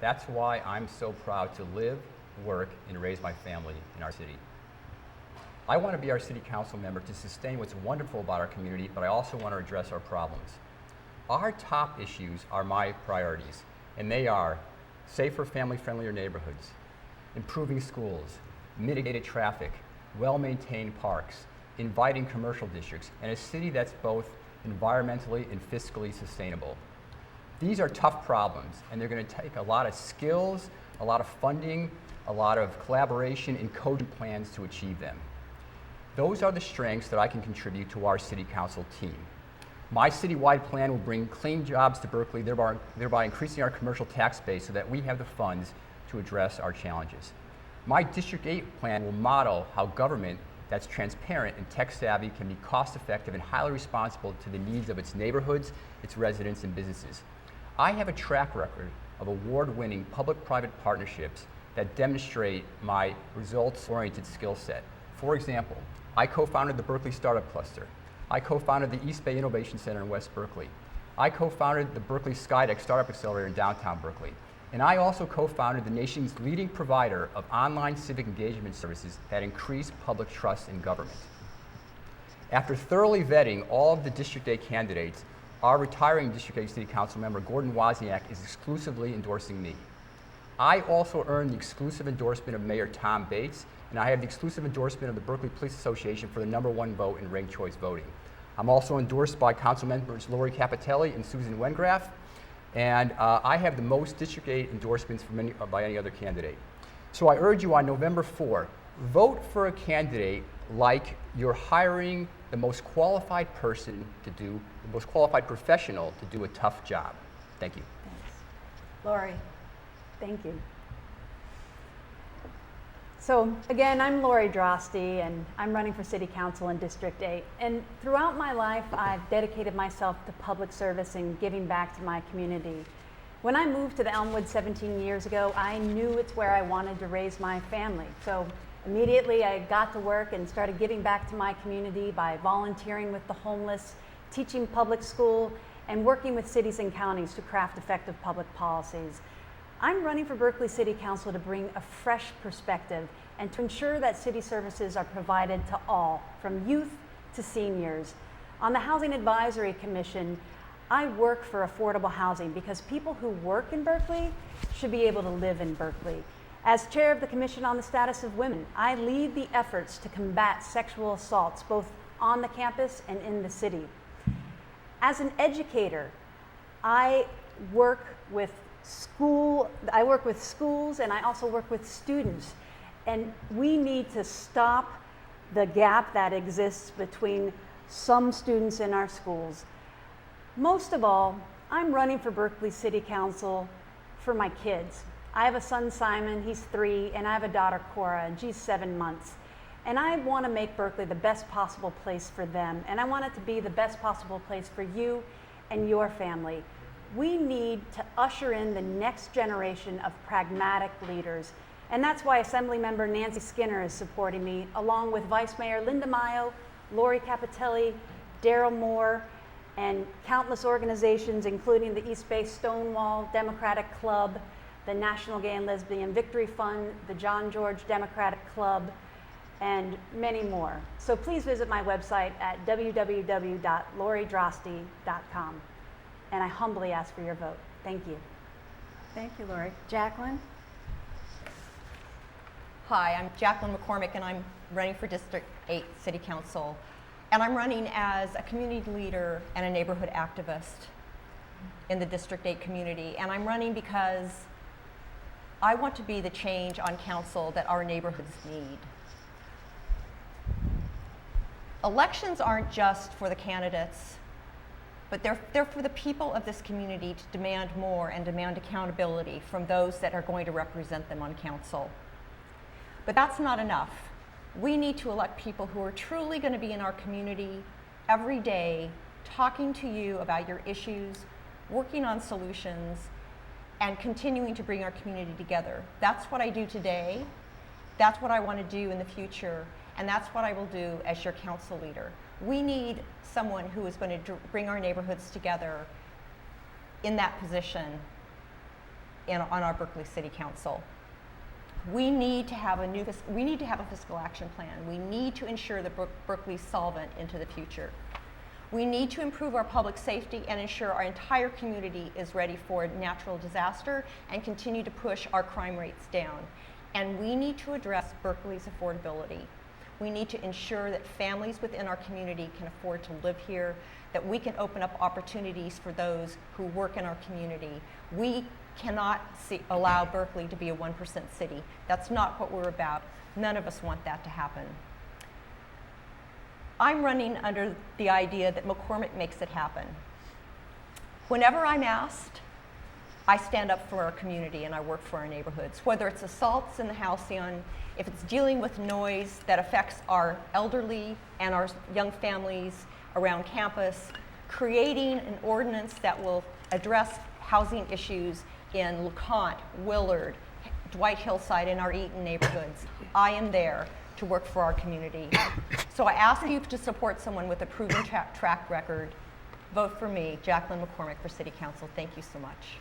That's why I'm so proud to live, work, and raise my family in our city. I want to be our city council member to sustain what's wonderful about our community, but I also want to address our problems. Our top issues are my priorities, and they are safer, family-friendlier neighborhoods, improving schools, mitigated traffic, well-maintained parks, inviting commercial districts, and a city that's both environmentally and fiscally sustainable. These are tough problems, and they're going to take a lot of skills, a lot of funding, a lot of collaboration, and cogent plans to achieve them. Those are the strengths that I can contribute to our city council team. My citywide plan will bring clean jobs to Berkeley, thereby increasing our commercial tax base so that we have the funds to address our challenges. My District 8 plan will model how government that's transparent and tech-savvy, can be cost-effective and highly responsible to the needs of its neighborhoods, its residents, and businesses. I have a track record of award-winning public-private partnerships that demonstrate my results-oriented skill set. For example, I co-founded the Berkeley Startup Cluster. I co-founded the East Bay Innovation Center in West Berkeley. I co-founded the Berkeley Skydeck Startup Accelerator in downtown Berkeley. And I also co-founded the nation's leading provider of online civic engagement services that increase public trust in government. After thoroughly vetting all of the District 8 candidates, our retiring District 8 City Council member, Gordon Wozniak, is exclusively endorsing me. I also earned the exclusive endorsement of Mayor Tom Bates, and I have the exclusive endorsement of the Berkeley Police Association for the #1 vote in ranked choice voting. I'm also endorsed by Council members Lori Capitelli and Susan Wengraf, and I have the most District 8 endorsements from by any other candidate. So I urge you on November 4, vote for a candidate like you're hiring the most qualified person to do, the most qualified professional to do a tough job. Thank you. Thanks. Lori, thank you. So again, I'm Lori Drosty, and I'm running for City Council in District 8. And throughout my life, I've dedicated myself to public service and giving back to my community. When I moved to the Elmwood 17 years ago, I knew it's where I wanted to raise my family. So immediately I got to work and started giving back to my community by volunteering with the homeless, teaching public school, and working with cities and counties to craft effective public policies. I'm running for Berkeley City Council to bring a fresh perspective and to ensure that city services are provided to all, from youth to seniors. On the Housing Advisory Commission, I work for affordable housing because people who work in Berkeley should be able to live in Berkeley. As chair of the Commission on the Status of Women, I lead the efforts to combat sexual assaults both on the campus and in the city. As an educator, I work with schools, and I also work with students. And we need to stop the gap that exists between some students in our schools. Most of all, I'm running for Berkeley City Council for my kids. I have a son, Simon, he's 3, and I have a daughter, Cora, and she's 7 months. And I want to make Berkeley the best possible place for them, and I want it to be the best possible place for you and your family. We need to usher in the next generation of pragmatic leaders. And that's why Assemblymember Nancy Skinner is supporting me, along with Vice Mayor Linda Mayo, Lori Capitelli, Daryl Moore, and countless organizations, including the East Bay Stonewall Democratic Club, the National Gay and Lesbian Victory Fund, the John George Democratic Club, and many more. So please visit my website at www.loridrosty.com. And I humbly ask for your vote. Thank you. Thank you, Lori. Jacqueline? Hi, I'm Jacqueline McCormick, and I'm running for District 8 City Council. And I'm running as a community leader and a neighborhood activist in the District 8 community. And I'm running because I want to be the change on council that our neighborhoods need. Elections aren't just for the candidates, but they're for the people of this community to demand more and demand accountability from those that are going to represent them on council. But that's not enough. We need to elect people who are truly going to be in our community every day, talking to you about your issues, working on solutions, and continuing to bring our community together. That's what I do today. That's what I want to do in the future. And that's what I will do as your council leader. We need someone who is going to bring our neighborhoods together in that position on our Berkeley City Council. We need to have a fiscal action plan. We need to ensure that Berkeley's solvent into the future. We need to improve our public safety and ensure our entire community is ready for natural disaster and continue to push our crime rates down. And we need to address Berkeley's affordability. We need to ensure that families within our community can afford to live here, that we can open up opportunities for those who work in our community. We cannot allow Berkeley to be a 1% city. That's not what we're about. None of us want that to happen. I'm running under the idea that McCormick makes it happen. Whenever I'm asked I stand up for our community and I work for our neighborhoods. Whether it's assaults in the halcyon, if it's dealing with noise that affects our elderly and our young families around campus, creating an ordinance that will address housing issues in LeConte, Willard, Dwight Hillside, and our Eaton neighborhoods. I am there to work for our community. So I ask you to support someone with a proven track record. Vote for me, Jacqueline McCormick, for City Council. Thank you so much.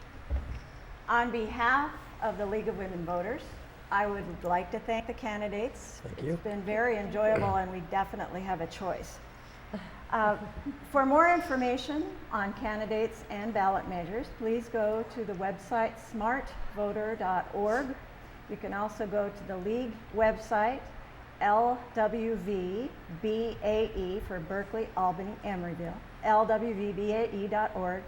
On behalf of the League of Women Voters, I would like to thank the candidates. Thank you. It's been very enjoyable, and we definitely have a choice. For more information on candidates and ballot measures, please go to the website smartvoter.org. You can also go to the League website, LWVBAE for Berkeley, Albany, Emeryville, lwvbae.org.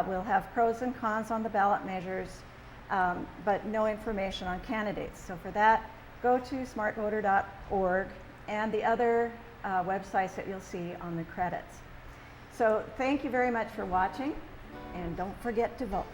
We'll have pros and cons on the ballot measures, but no information on candidates. So for that, go to smartvoter.org and the other websites that you'll see on the credits. So thank you very much for watching, and don't forget to vote.